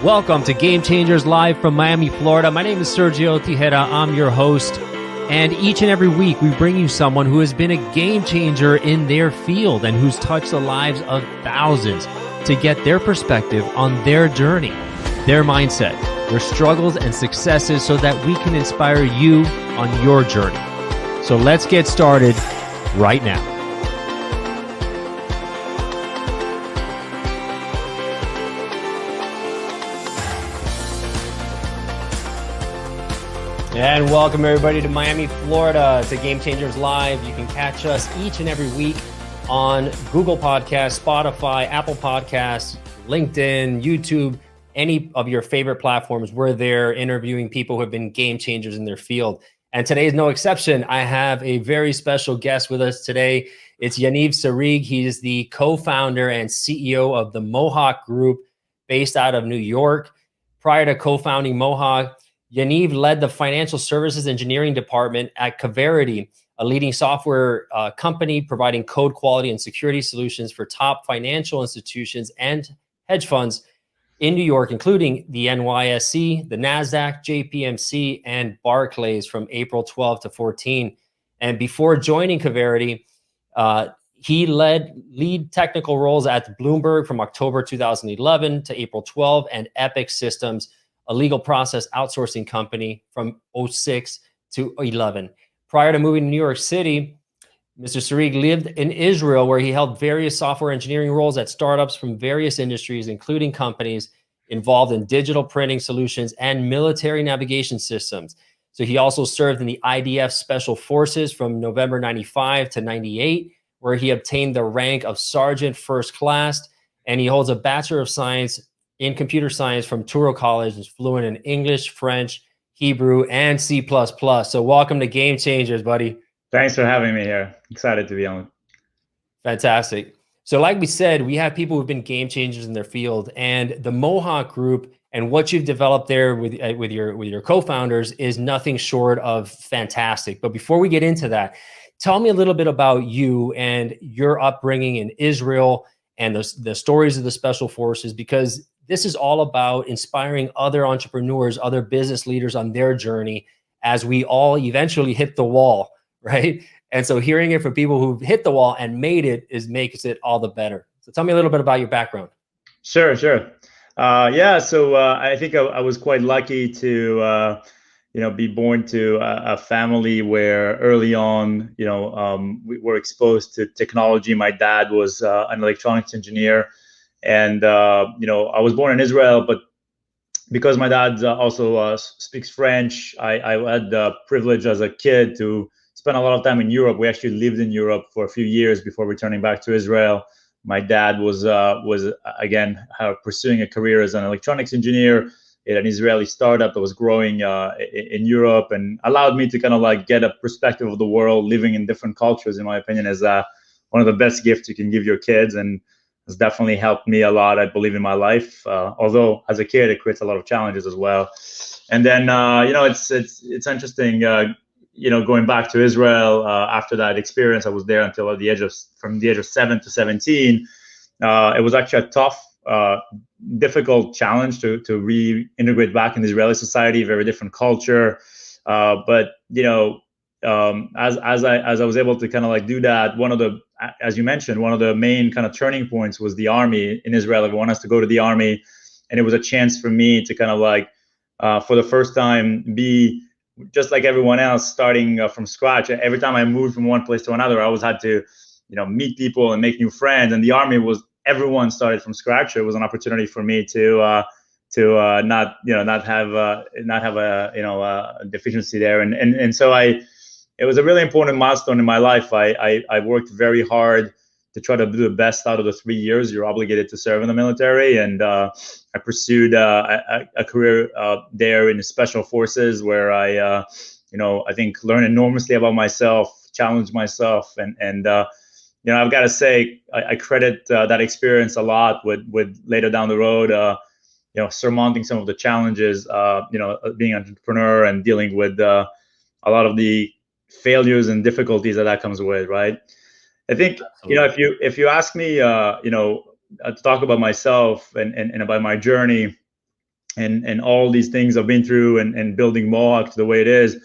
Welcome to Game Changers live from Miami, Florida. My name is Sergio Tigera. I'm your host. And each and every week, we bring you someone who has been a game changer in their field and who's touched the lives of thousands to get their perspective on their journey, their mindset, their struggles and successes so that we can inspire you on your journey. So let's get started right now. And welcome everybody to Miami, Florida to Game Changers Live. You can catch us each and every week on Google Podcasts, Spotify, Apple Podcasts, LinkedIn, YouTube, any of your favorite platforms. We're there interviewing people who have been game changers in their field. And today is no exception. I have a very special guest with us today. It's Yaniv Sarig. He is the co-founder and CEO of the Mohawk Group based out of New York. Prior to co-founding Mohawk, Yaniv led the financial services engineering department at Coverity, a leading software company providing code quality and security solutions for top financial institutions and hedge funds in New York, including the NYSE, the Nasdaq, JPMC, and Barclays from April 12 to 14. And before joining Coverity, he led lead technical roles at Bloomberg from October 2011 to April 12 and EPIQ Systems, a legal process outsourcing company from 06 to 11. Prior to moving to New York City, Mr. Sarig lived in Israel, where he held various software engineering roles at startups from various industries, including companies involved in digital printing solutions and military navigation systems. So he also served in the IDF Special Forces from November 95 to 98, where he obtained the rank of Sergeant First Class, and he holds a Bachelor of Science in computer science from Touro College. Is fluent in English, French, Hebrew, and C++. So welcome to Game Changers, buddy. Thanks for having me here. Excited to be on. Fantastic. So like we said, we have people who've been game changers in their field, and the Mohawk Group and what you've developed there with your co-founders is nothing short of fantastic. But before we get into that, tell me a little bit about you and your upbringing in Israel and the stories of the Special Forces, because this is all about inspiring other entrepreneurs, other business leaders on their journey as we all eventually hit the wall, right? And so hearing it from people who've hit the wall and made it makes it all the better. So tell me a little bit about your background. Sure. Yeah, so I think I was quite lucky to, be born to a family where early on, we were exposed to technology. My dad was an electronics engineer. And, I was born in Israel, but because my dad also speaks French, I had the privilege as a kid to spend a lot of time in Europe. We actually lived in Europe for a few years before returning back to Israel. My dad was again, pursuing a career as an electronics engineer at an Israeli startup that was growing in Europe, and allowed me to kind of like get a perspective of the world. Living in different cultures, in my opinion, is one of the best gifts you can give your kids, and has definitely helped me a lot, I believe, in my life. Although as a kid, it creates a lot of challenges as well. And then, it's interesting, going back to Israel after that experience. I was there until from the age of 7 to 17. It was actually a tough, difficult challenge to reintegrate back in the Israeli society, very different culture. But as I was able to kind of like do that, as you mentioned, one of the main kind of turning points was the army in Israel. Everyone has to go to the army, and it was a chance for me to kind of like, for the first time, be just like everyone else, starting from scratch. Every time I moved from one place to another, I always had to, meet people and make new friends. And the army was, everyone started from scratch. It was an opportunity for me to not have a deficiency there. And so it was a really important milestone in my life. I worked very hard to try to do the best out of the 3 years you're obligated to serve in the military. And I pursued a career there in the Special Forces, where I think learned enormously about myself, challenged myself. And I've got to say, I credit that experience a lot with later down the road, surmounting some of the challenges, being an entrepreneur and dealing with a lot of the failures and difficulties that comes with, right? I think, if you ask me, to talk about myself and about my journey, and all these things I've been through and building Mohawk to the way it is,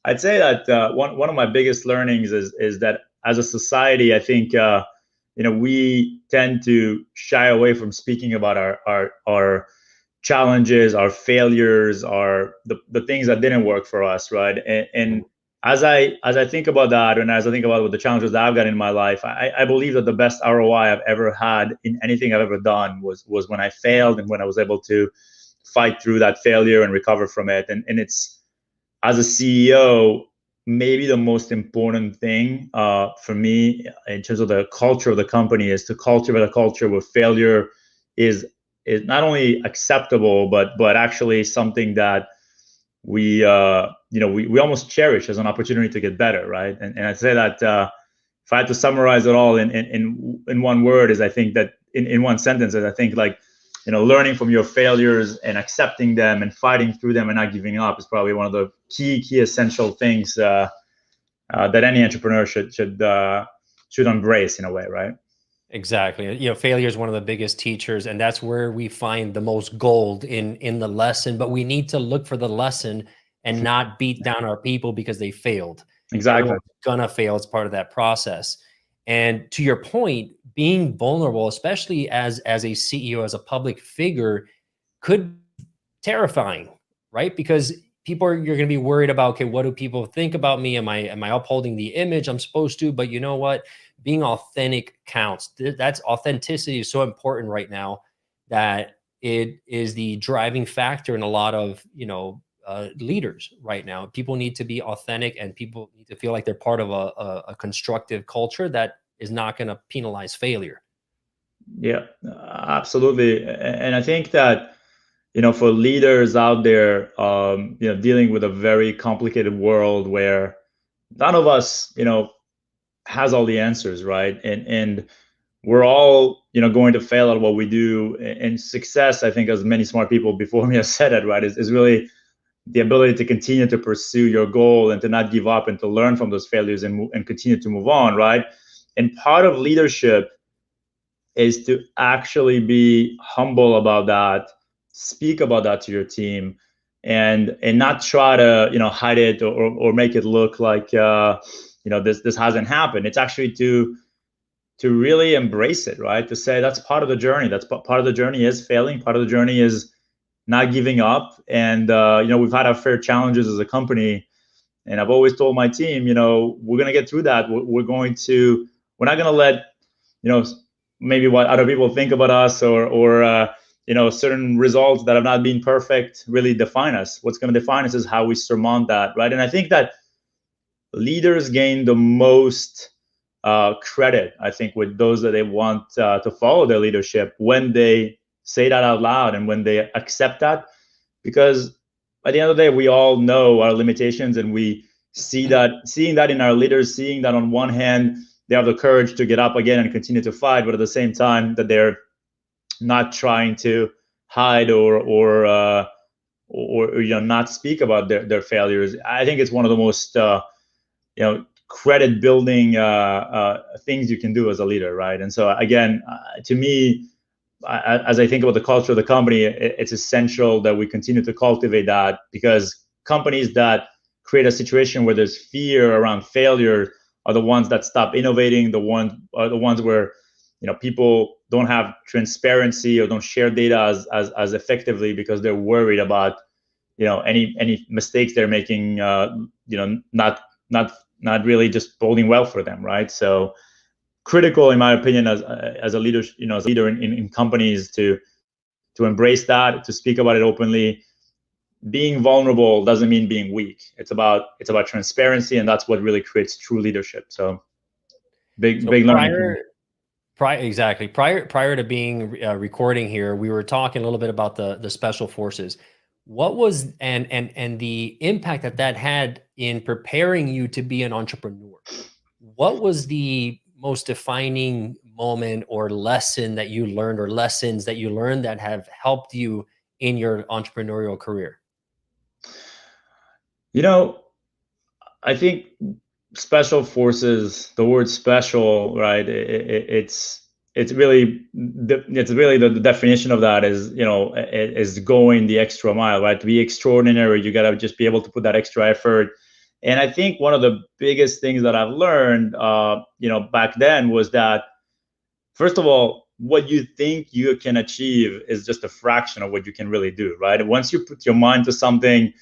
I'd say that one of my biggest learnings is that as a society, I think we tend to shy away from speaking about our challenges, our failures, the things that didn't work for us, right? And as I think about that, and as I think about what the challenges that I've got in my life, I believe that the best ROI I've ever had in anything I've ever done was when I failed and when I was able to fight through that failure and recover from it. And it's, as a CEO, maybe the most important thing for me in terms of the culture of the company is to cultivate a culture where failure is not only acceptable, but actually something that we almost cherish as an opportunity to get better, right? And I'd say that if I had to summarize it all in one word, is I think that in one sentence, is I think like, learning from your failures and accepting them and fighting through them and not giving up is probably one of the key essential things that any entrepreneur should embrace in a way, right? Exactly. Failure is one of the biggest teachers, and that's where we find the most gold in the lesson. But we need to look for the lesson and not beat down our people because they failed. Exactly. Everyone's gonna fail. It's part of that process. And to your point, being vulnerable, especially as a CEO, as a public figure, could be terrifying, right? Because you're going to be worried about, okay, what do people think about me? Am I upholding the image I'm supposed to? But you know what? Being authentic counts. That's authenticity is so important right now that it is the driving factor in a lot of leaders right now. People need to be authentic, and people need to feel like they're part of a constructive culture that is not going to penalize failure. Yeah, absolutely. And I think that, for leaders out there, dealing with a very complicated world where none of us, has all the answers, right? And we're all, going to fail at what we do. And success, I think, as many smart people before me have said it, right, is really the ability to continue to pursue your goal and to not give up and to learn from those failures and continue to move on, right? And part of leadership is to actually be humble about that, speak about that to your team, and not try to hide it or make it look like this hasn't happened. It's actually to really embrace it, right? To say that's part of the journey. That's part of the journey is failing. Part of the journey is not giving up. And we've had our fair challenges as a company, and I've always told my team, we're gonna get through that. We're not gonna let maybe what other people think about us or certain results that have not been perfect really define us. What's going to define us is how we surmount that, right? And I think that leaders gain the most credit, I think, with those that they want to follow their leadership when they say that out loud and when they accept that, because at the end of the day, we all know our limitations, and we seeing that in our leaders, seeing that on one hand, they have the courage to get up again and continue to fight, but at the same time that they're not trying to hide or not speak about their failures. I think it's one of the most credit building things you can do as a leader, right? And so again, to me, as I think about the culture of the company, it's essential that we continue to cultivate that, because companies that create a situation where there's fear around failure are the ones that stop innovating. The ones where people don't have transparency or don't share data as effectively because they're worried about any mistakes they're making, not really just boding well for them, right? So critical, in my opinion, as a leader, as a leader in companies, to embrace that, to speak about it openly. Being vulnerable doesn't mean being weak. It's about transparency, and that's what really creates true leadership. So big learning. Exactly. Prior to being recording here, we were talking a little bit about the special forces. What was and the impact that had in preparing you to be an entrepreneur? What was the most defining moment or lesson that you learned, or lessons that you learned that have helped you in your entrepreneurial career? I think special forces, the word special, right? It's it's really the definition of that is, is going the extra mile, right? To be extraordinary, you got to just be able to put that extra effort. And I think one of the biggest things that I've learned, back then was that, first of all, what you think you can achieve is just a fraction of what you can really do, right? Once you put your mind to something,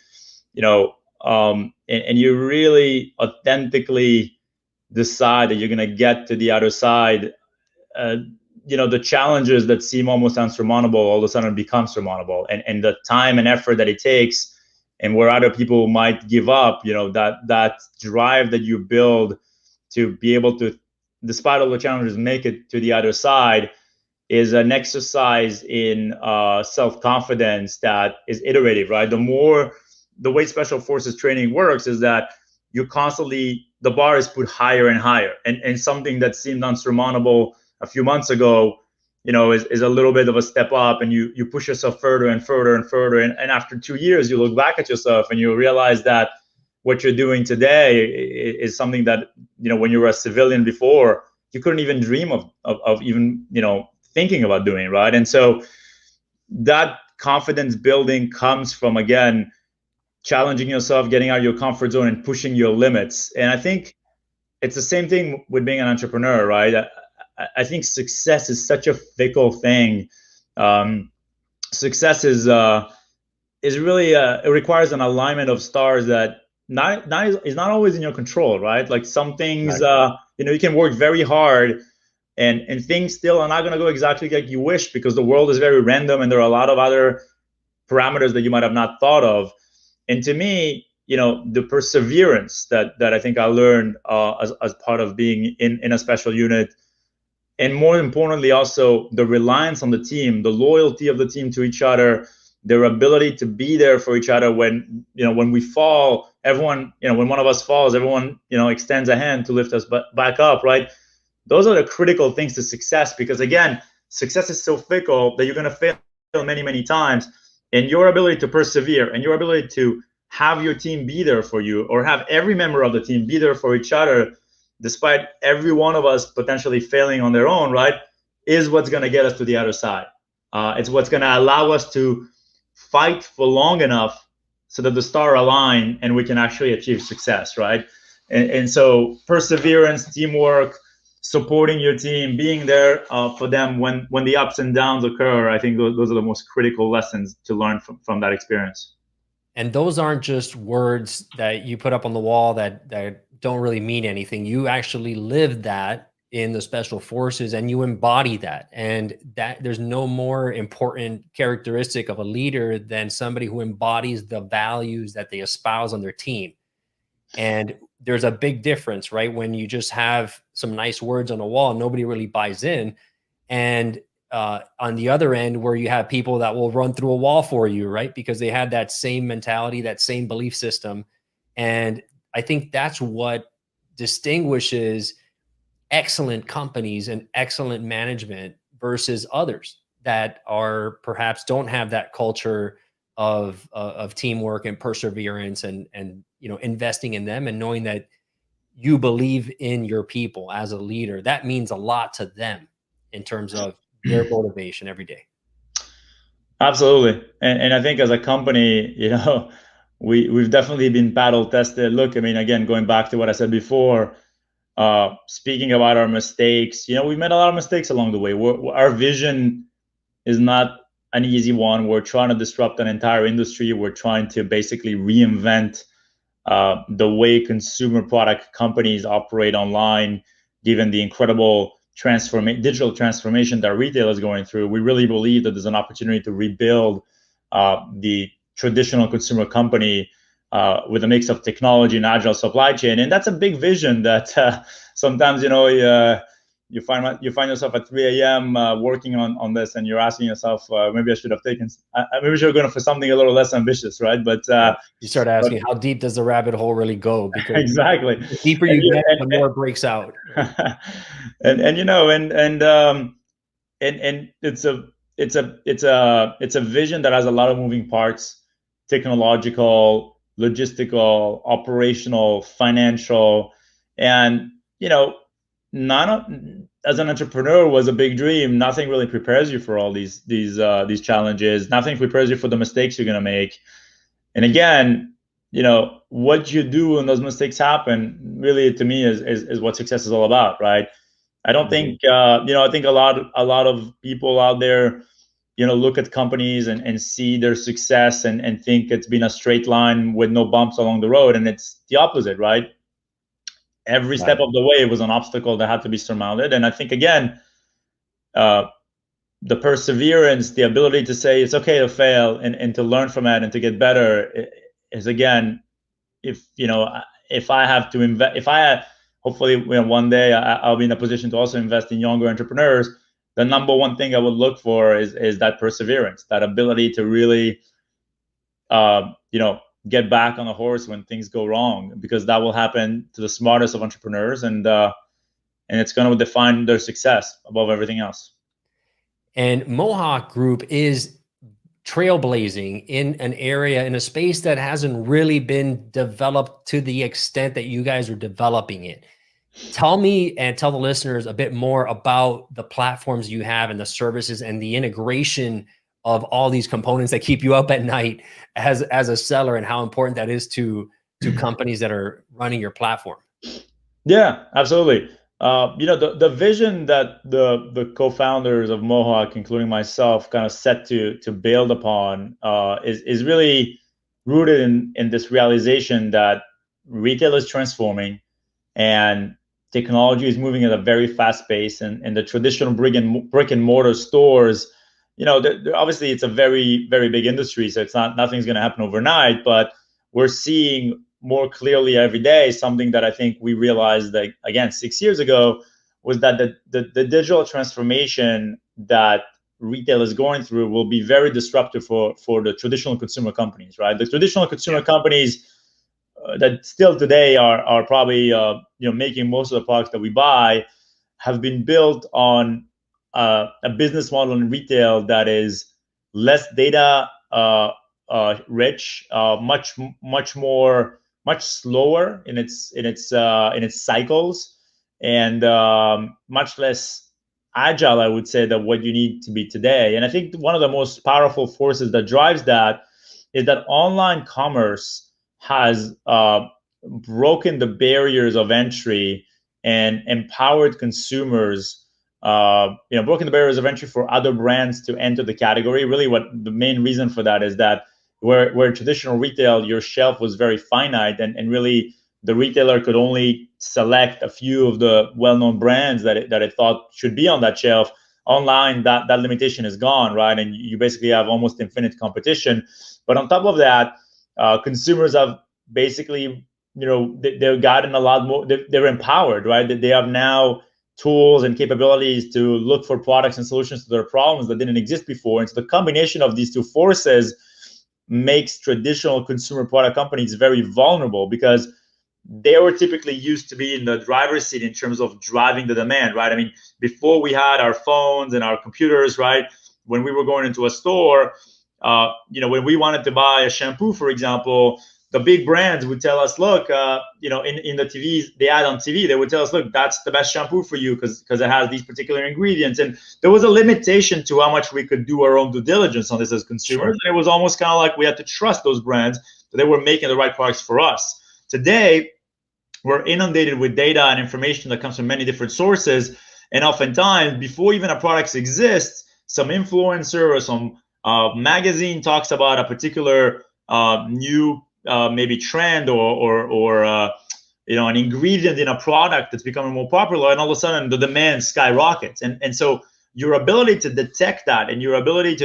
and you really authentically decide that you're going to get to the other side, the challenges that seem almost unsurmountable all of a sudden become surmountable, and the time and effort that it takes, and where other people might give up, that drive that you build to be able to, despite all the challenges, make it to the other side, is an exercise in self-confidence that is iterative, right? The way Special Forces training works is that you constantly, the bar is put higher and higher, and something that seemed unsurmountable a few months ago, is a little bit of a step up, and you push yourself further and further and further. And after 2 years, you look back at yourself and you realize that what you're doing today is something that, when you were a civilian before, you couldn't even dream of even, thinking about doing, right? And so that confidence building comes from, again, challenging yourself, getting out of your comfort zone and pushing your limits. And I think it's the same thing with being an entrepreneur, right? I think success is such a fickle thing. Success is really it requires an alignment of stars that is not always in your control, right? Like some things, right. You can work very hard, and things still are not going to go exactly like you wish, because the world is very random and there are a lot of other parameters that you might have not thought of. And to me, the perseverance that I think I learned as part of being in a special unit, and more importantly, also the reliance on the team, the loyalty of the team to each other, their ability to be there for each other when we fall, everyone, when one of us falls, everyone, extends a hand to lift us back up, right? Those are the critical things to success, because again, success is so fickle that you're going to fail many, many times. And your ability to persevere, and your ability to have your team be there for you, or have every member of the team be there for each other, despite every one of us potentially failing on their own, right, is what's going to get us to the other side. It's what's going to allow us to fight for long enough so that the stars align and we can actually achieve success, right? And so perseverance, teamwork, supporting your team, being there for them when the ups and downs occur, I think those are the most critical lessons to learn from that experience. And those aren't just words that you put up on the wall that don't really mean anything. You actually live that in the Special Forces, and you embody that. And that there's no more important characteristic of a leader than somebody who embodies the values that they espouse on their team. And there's a big difference, right? When you just have some nice words on a wall, nobody really buys in. And on the other end, where you have people that will run through a wall for you, right? Because they had that same mentality, that same belief system. And I think that's what distinguishes excellent companies and excellent management versus others that are perhaps don't have that culture of teamwork and perseverance and investing in them and knowing that you believe in your people as a leader. That means a lot to them in terms of their motivation every day. Absolutely. And I think as a company, we've definitely been battle tested. Look, I mean, again, going back to what I said before, speaking about our mistakes, we've made a lot of mistakes along the way. Our vision is not an easy one. We're trying to disrupt an entire industry. We're trying to basically reinvent the way consumer product companies operate online, given the incredible digital transformation that retail is going through. We really believe that there's an opportunity to rebuild the traditional consumer company with a mix of technology and agile supply chain. And that's a big vision that sometimes, you find yourself at 3 a.m. Working on this, and you're asking yourself, maybe I should have maybe I should have gone for something a little less ambitious, right? But you start asking, how deep does the rabbit hole really go? Because exactly, the deeper you get, the more it breaks out. and it's a vision that has a lot of moving parts: technological, logistical, operational, financial, and as an entrepreneur was a big dream. Nothing really prepares you for all these challenges. Nothing prepares you for the mistakes you're going to make. And again, what you do when those mistakes happen, really, to me, is what success is all about, right? I don't think, I think a lot of people out there, look at companies and see their success and think it's been a straight line with no bumps along the road. And it's the opposite, right? Every step of the way was an obstacle that had to be surmounted. And I think, again, the perseverance, the ability to say it's okay to fail and to learn from it and to get better is, again, if I have to invest, hopefully one day I'll be in a position to also invest in younger entrepreneurs, the number one thing I would look for is that perseverance, that ability to really, get back on the horse when things go wrong, because that will happen to the smartest of entrepreneurs, and it's going to define their success above everything else. And Mohawk Group is trailblazing in an area, in a space that hasn't really been developed to the extent that you guys are developing it. Tell me and tell the listeners a bit more about the platforms you have and the services and the integration of all these components that keep you up at night as a seller, and how important that is to companies that are running your platform. Yeah, absolutely. The vision that the co-founders of Mohawk, including myself, kind of set to build upon is really rooted in this realization that retail is transforming and technology is moving at a very fast pace, and the traditional brick and mortar stores, obviously it's a very, very big industry, so nothing's going to happen overnight, but we're seeing more clearly every day something that I think we realized, that, again, 6 years ago, was that the digital transformation that retail is going through will be very disruptive for the traditional consumer companies, right? The traditional consumer companies that still today are probably making most of the products that we buy, have been built on a business model in retail that is less data rich, much slower in its cycles, and much less agile, I would say, than what you need to be today. And I think one of the most powerful forces that drives that is that online commerce has broken the barriers of entry and empowered consumers, broken the barriers of entry for other brands to enter the category. Really, what the main reason for that is that where traditional retail, your shelf was very finite, and really the retailer could only select a few of the well-known brands that it thought should be on that shelf. Online, that limitation is gone, right? And you basically have almost infinite competition. But on top of that, consumers have basically, they've gotten a lot more, they're empowered, right? They have now tools and capabilities to look for products and solutions to their problems that didn't exist before. And so the combination of these two forces makes traditional consumer product companies very vulnerable, because they were typically used to be in the driver's seat in terms of driving the demand, right? I mean, before we had our phones and our computers, right? When we were going into a store, when we wanted to buy a shampoo, for example, the big brands would tell us, look, in the TVs, the ad on TV, they would tell us, look, that's the best shampoo for you because it has these particular ingredients. And there was a limitation to how much we could do our own due diligence on this as consumers. Sure. And it was almost kind of like we had to trust those brands that they were making the right products for us. Today, we're inundated with data and information that comes from many different sources. And oftentimes, before even a product exists, some influencer or some magazine talks about a particular new maybe trend or an ingredient in a product that's becoming more popular, and all of a sudden the demand skyrockets. And so your ability to detect that and your ability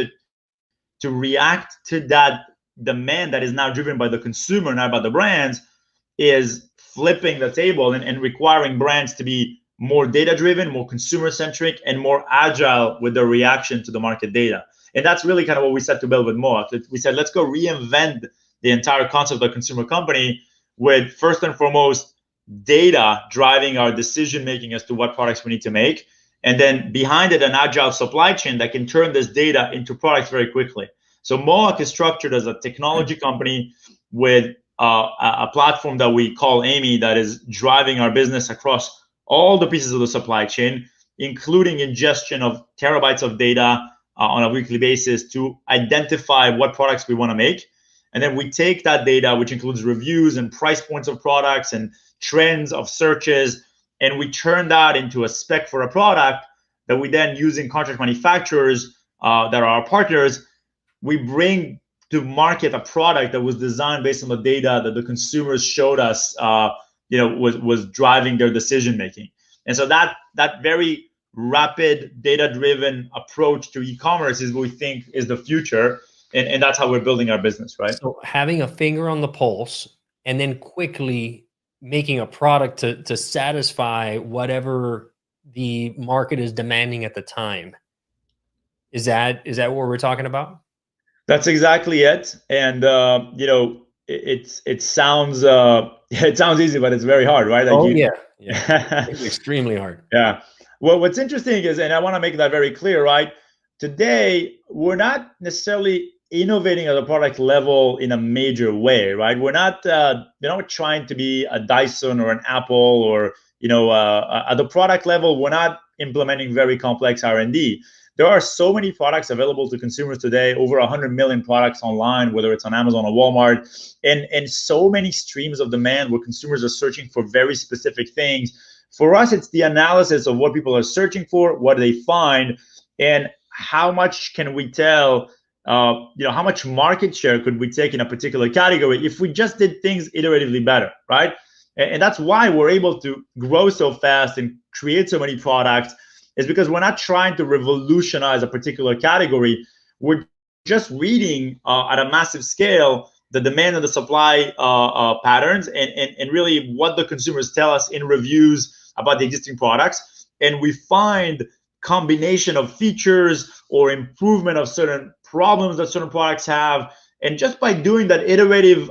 to react to that demand that is now driven by the consumer, not by the brands, is flipping the table and requiring brands to be more data-driven, more consumer-centric, and more agile with their reaction to the market data. And that's really kind of what we set to build with Mohawk. We said, let's go reinvent the entire concept of a consumer company with, first and foremost, data driving our decision-making as to what products we need to make. And then behind it, an agile supply chain that can turn this data into products very quickly. So Mohawk is structured as a technology company with a platform that we call Amy, that is driving our business across all the pieces of the supply chain, including ingestion of terabytes of data on a weekly basis to identify what products we want to make. And then we take that data, which includes reviews and price points of products and trends of searches, and we turn that into a spec for a product that we then use in contract manufacturers that are our partners. We bring to market a product that was designed based on the data that the consumers showed us, was driving their decision making. And so that very rapid data-driven approach to e-commerce is what we think is the future, and that's how we're building our business, right? So having a finger on the pulse and then quickly making a product to satisfy whatever the market is demanding at the time. Is that what we're talking about? That's exactly it. And it sounds easy, but it's very hard, right? Like it's extremely hard. Yeah. Well, what's interesting is, and I want to make that very clear, right? Today, we're not necessarily innovating at the product level in a major way, right? We're not trying to be a Dyson or an Apple, or at the product level, we're not implementing very complex R&D. There are so many products available to consumers today, over 100 million products online, whether it's on Amazon or Walmart, and so many streams of demand where consumers are searching for very specific things. For us, it's the analysis of what people are searching for, what they find, and how much can we tell, how much market share could we take in a particular category if we just did things iteratively better, right? And that's why we're able to grow so fast and create so many products, is because we're not trying to revolutionize a particular category. We're just reading at a massive scale the demand and the supply patterns, and really what the consumers tell us in reviews about the existing products. And we find combination of features or improvement of certain problems that certain products have. And just by doing that iterative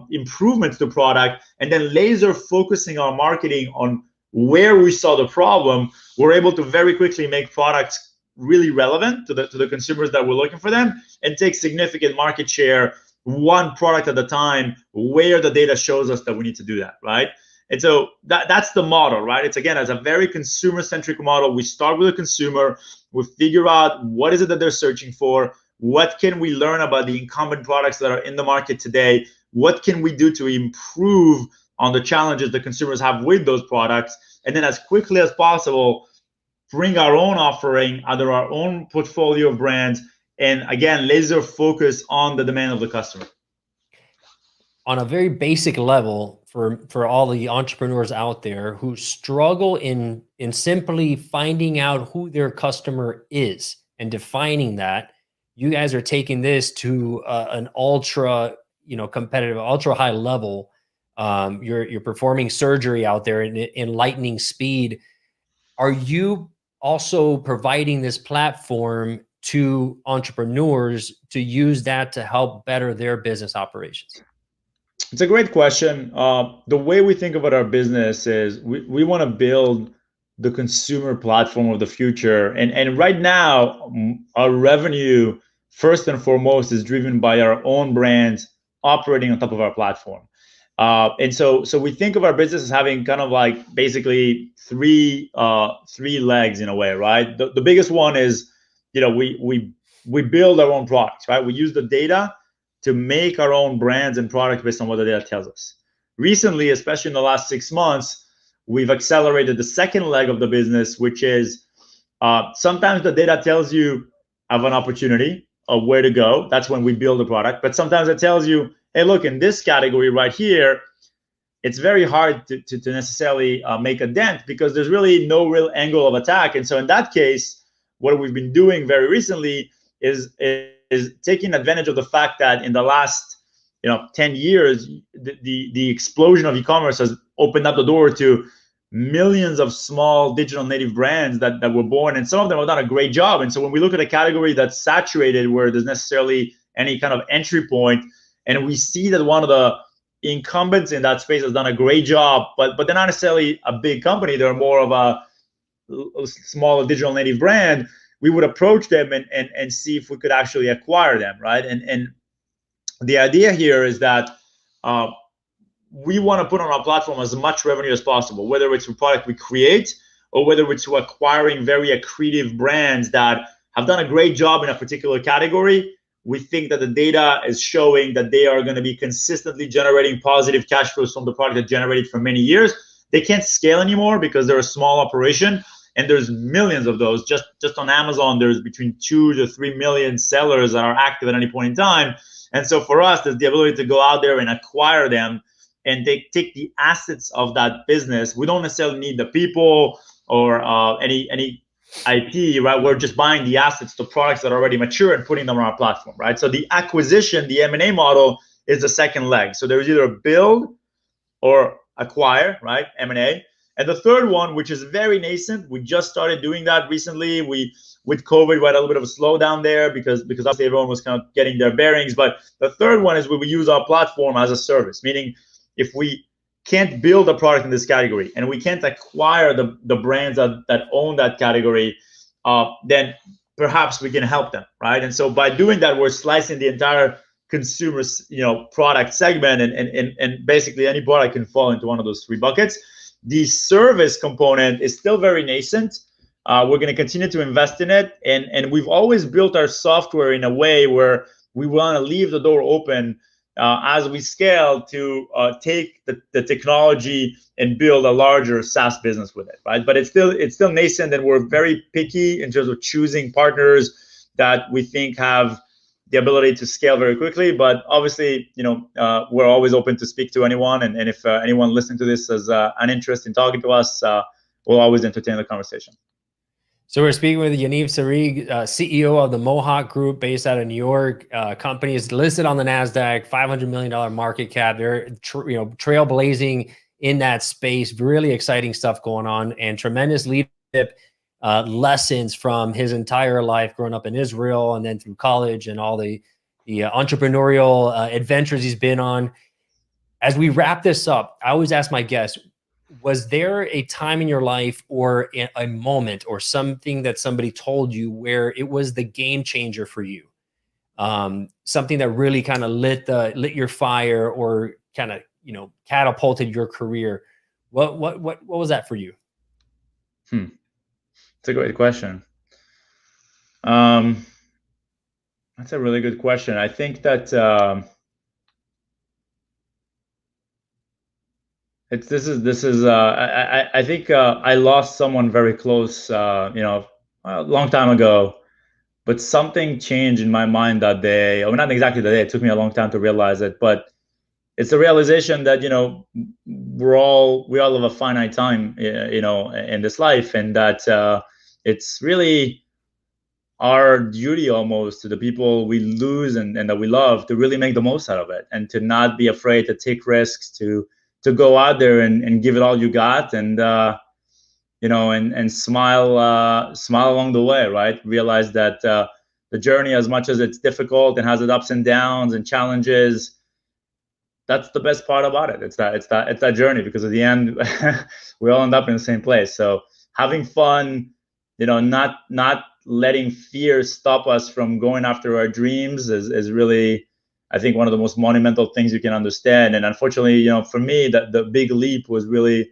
improvements to the product, and then laser focusing our marketing on where we saw the problem, we're able to very quickly make products really relevant to the consumers that were looking for them, and take significant market share, one product at a time, where the data shows us that we need to do that, right? And so that's the model, right? It's, again, as a very consumer-centric model. We start with the consumer. We figure out what is it that they're searching for. What can we learn about the incumbent products that are in the market today? What can we do to improve on the challenges that consumers have with those products? And then as quickly as possible, bring our own offering under our own portfolio of brands, and again, laser focus on the demand of the customer. On a very basic level, for all the entrepreneurs out there who struggle in simply finding out who their customer is and defining that, you guys are taking this to an ultra competitive, ultra high level. You're performing surgery out there in lightning speed. Are you also providing this platform to entrepreneurs to use that to help better their business operations? It's a great question. The way we think about our business is we want to build the consumer platform of the future. And right now, our revenue, first and foremost, is driven by our own brands operating on top of our platform. And so we think of our business as having kind of like basically three legs in a way, right? The biggest one is, we build our own products, right? We use the data to make our own brands and products based on what the data tells us. Recently, especially in the last 6 months, we've accelerated the second leg of the business, which is sometimes the data tells you of an opportunity of where to go. That's when we build a product. But sometimes it tells you, hey, look, in this category right here, it's very hard to necessarily make a dent because there's really no real angle of attack. And so in that case, what we've been doing very recently is taking advantage of the fact that in the last 10 years, the explosion of e-commerce has opened up the door to millions of small digital native brands that were born, and some of them have done a great job. And so when we look at a category that's saturated, where there's necessarily any kind of entry point, and we see that one of the incumbents in that space has done a great job, but they're not necessarily a big company, they're more of a small digital native brand, we would approach them and see if we could actually acquire them, right? And the idea here is that we want to put on our platform as much revenue as possible, whether it's a product we create or whether it's to acquiring very accretive brands that have done a great job in a particular category. We think that the data is showing that they are going to be consistently generating positive cash flows from the product that generated for many years. They can't scale anymore because they're a small operation, and there's millions of those. Just on Amazon, there's between 2 to 3 million sellers that are active at any point in time. And so for us, there's the ability to go out there and acquire them and take the assets of that business. We don't necessarily need the people or any IP, right? We're just buying the assets, the products that are already mature, and putting them on our platform, right? So the acquisition, the M&A model is the second leg. So there's either build or acquire, right? M&A. And the third one, which is very nascent, we just started doing that recently. With COVID, we had a little bit of a slowdown there because obviously everyone was kind of getting their bearings. But the third one is we use our platform as a service, meaning if we can't build a product in this category and we can't acquire the brands that own that category, then perhaps we can help them, right? And so by doing that, we're slicing the entire consumer, product segment, and basically any product can fall into one of those three buckets. The service component is still very nascent. We're going to continue to invest in it, and we've always built our software in a way where we want to leave the door open as we scale to take the technology and build a larger SaaS business with it, right? But it's still nascent, and we're very picky in terms of choosing partners that we think have the ability to scale very quickly. But obviously, we're always open to speak to anyone, and if anyone listening to this has an interest in talking to us, we'll always entertain the conversation. So we're speaking with Yaniv Sarig, CEO of the Mohawk Group, based out of New York. Company is listed on the Nasdaq, $500 million market cap. They're trailblazing in that space. Really exciting stuff going on, and tremendous leadership lessons from his entire life, growing up in Israel and then through college and all the entrepreneurial adventures he's been on. As we wrap this up, I always ask my guests, was there a time in your life or a moment or something that somebody told you where it was the game changer for you? Something that really kind of lit your fire or kind of, catapulted your career. What was that for you? It's a great question. That's a really good question. I think that I think I lost someone very close, a long time ago, but something changed in my mind that day. Or not exactly the day. It took me a long time to realize it, but it's the realization that we all have a finite time, in this life, and that it's really our duty almost to the people we lose and that we love to really make the most out of it, and to not be afraid to take risks, to go out there and give it all you got, and and smile along the way, right? Realize that the journey, as much as it's difficult and has its ups and downs and challenges, that's the best part about it. It's that journey, because at the end we all end up in the same place. So having fun, not letting fear stop us from going after our dreams is really, I think, one of the most monumental things you can understand. And unfortunately, for me, that the big leap was really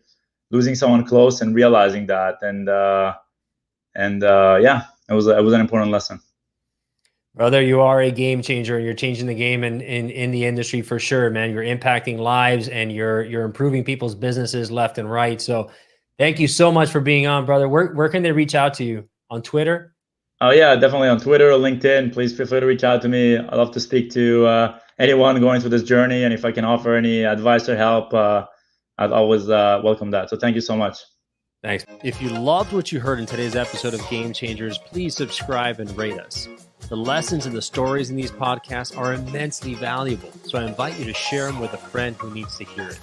losing someone close and realizing that. And it was an important lesson. Brother, you are a game changer, and you're changing the game in the industry for sure, man. You're impacting lives, and you're improving people's businesses left and right. So thank you so much for being on, brother. Where can they reach out to you? On Twitter? Oh yeah, definitely on Twitter or LinkedIn. Please feel free to reach out to me. I love to speak to anyone going through this journey, and if I can offer any advice or help, I'd always welcome that. So thank you so much. Thanks. If you loved what you heard in today's episode of Game Changers, please subscribe and rate us. The lessons and the stories in these podcasts are immensely valuable, so I invite you to share them with a friend who needs to hear it.